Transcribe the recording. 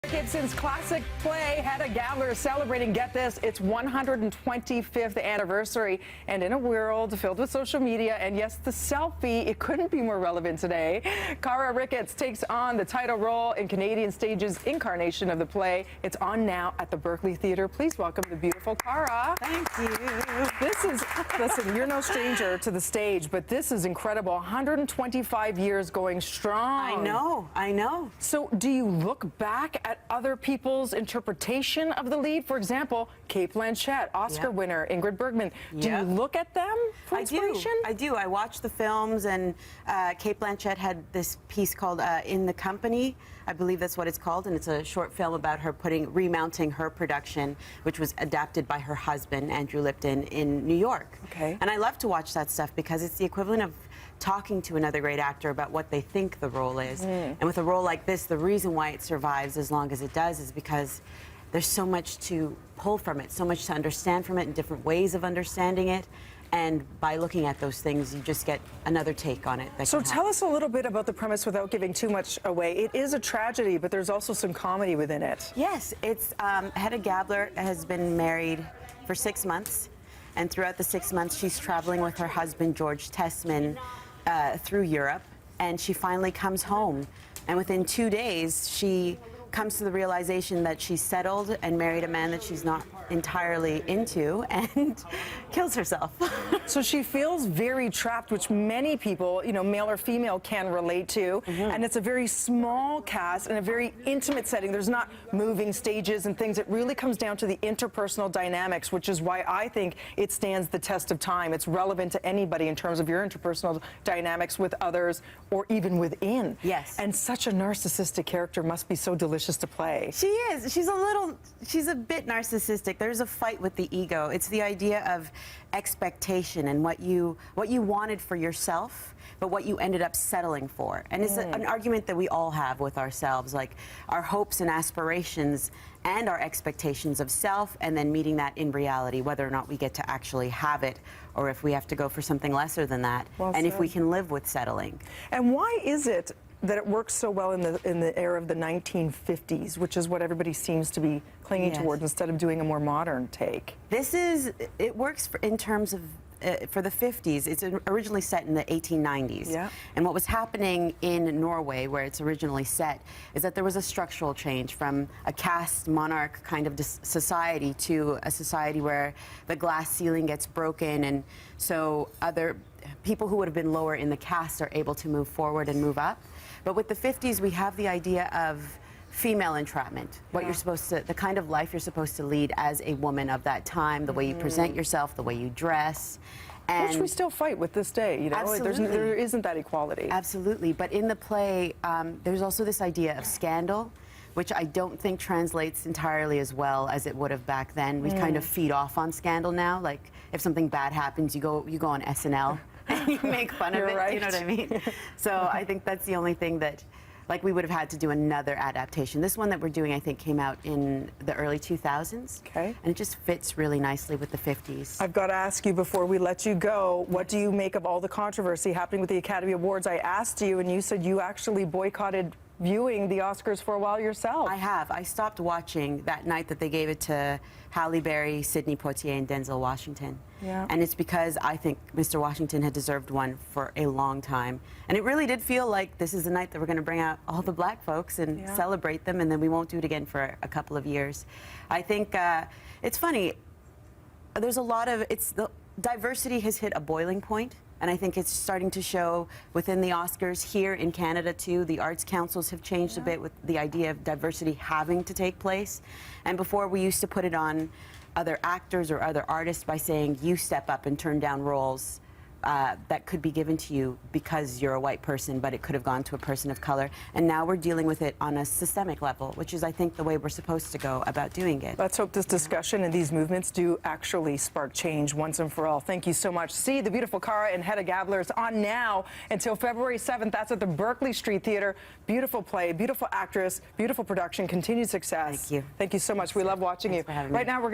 Ibsen's classic play, Hedda Gabler, is celebrating, get this, its 125th anniversary. And in a world filled with social media and, yes, the selfie, it couldn't be more relevant today. Cara Ricketts takes on the title role in Canadian Stage's incarnation of the play. It's on now at the Berkeley Theatre. Please welcome the beautiful Cara. Thank you. This is, listen, you're no stranger to the stage, but this is incredible. 125 years going strong. I know. So do you look back at other people's interpretation of the lead? For example, Cate Blanchett, Oscar winner, Ingrid Bergman. Do you look at them for inspiration? I do. I watch the films, and Cate Blanchett had this piece called In the Company. I believe that's what it's called, and it's a short film about her remounting her production, which was adapted by her husband, Andrew Lipton, in New York. Okay. And I love to watch that stuff because it's the equivalent of talking to another great actor about what they think the role is. And with a role like this, the reason why it survives as long as it does is because there's so much to pull from it, so much to understand from it, and different ways of understanding it. And by looking at those things, you just get another take on it. So tell us a little bit about the premise without giving too much away. It is a tragedy, but there's also some comedy within it. Yes, it's Hedda Gabler has been married for 6 months, and throughout the 6 months, she's traveling with her husband, George Tessman, through Europe, and she finally comes home. And within 2 days, she comes to the realization that she's settled and married a man that she's not entirely into, and kills herself. So she feels very trapped, which many people, you know, male or female, can relate to. And it's a very small cast and a very intimate setting. There's not moving stages and things. It really comes down to the interpersonal dynamics, which is why I think it stands the test of time. It's relevant to anybody in terms of your interpersonal dynamics with others or even within. Yes. And such a narcissistic character must be so delicious to play. She is. She's a bit narcissistic. There's a fight with the ego. It's the idea of expectation and what you wanted for yourself, but what you ended up settling for. And it's an argument that we all have with ourselves, like our hopes and aspirations and our expectations of self, and then meeting that in reality, whether or not we get to actually have it, or if we have to go for something lesser than that, and if we can live with settling. And why is it that it works so well in the era of the 1950s, which is what everybody seems to be clinging towards, instead of doing a more modern take? It works in terms of, for the 50s, it's originally set in the 1890s. Yeah. And what was happening in Norway, where it's originally set, is that there was a structural change from a caste monarch kind of society to a society where the glass ceiling gets broken, and so other people who would have been lower in the caste are able to move forward and move up. But with the 50s, we have the idea of female entrapment, what you're supposed to, the kind of life you're supposed to lead as a woman of that time, the way you present yourself, the way you dress. And which we still fight with this day, you know? Absolutely. There isn't that equality. Absolutely, but in the play, there's also this idea of scandal, which I don't think translates entirely as well as it would have back then. We kind of feed off on scandal now. Like, if something bad happens, you go on SNL. And you make fun of it, Right. you know what I mean? So I think that's the only thing that, like, we would have had to do another adaptation. This one that we're doing, I think, came out in the early 2000s. Okay. And it just fits really nicely with the 50s. I've got to ask you before we let you go, what do you make of all the controversy happening with the Academy Awards? I asked you, and you said you actually boycotted viewing the Oscars for a while yourself. I have. I stopped watching that night that they gave it to Halle Berry, Sidney Poitier, and Denzel Washington. Yeah. And it's because I think Mr. Washington had deserved one for a long time. And it really did feel like this is the night that we're going to bring out all the black folks and celebrate them, and then we won't do it again for a couple of years. I think it's funny. There's a lot of, the diversity has hit a boiling point. And I think it's starting to show within the Oscars here in Canada, too. The arts councils have changed a bit with the idea of diversity having to take place. And before, we used to put it on other actors or other artists by saying, you step up and turn down roles that could be given to you because you're a white person, but it could have gone to a person of color. And now we're dealing with it on a systemic level, which is, I think, the way we're supposed to go about doing it. Let's hope this discussion and these movements do actually spark change once and for all. Thank you so much. See the beautiful Cara and Hedda Gabler is on now until February 7th. That's at the Berkeley Street Theatre. Beautiful play, beautiful actress, beautiful production, continued success. Thank you. Thank you so much. We love watching you. Thanks for having me. Right now, we're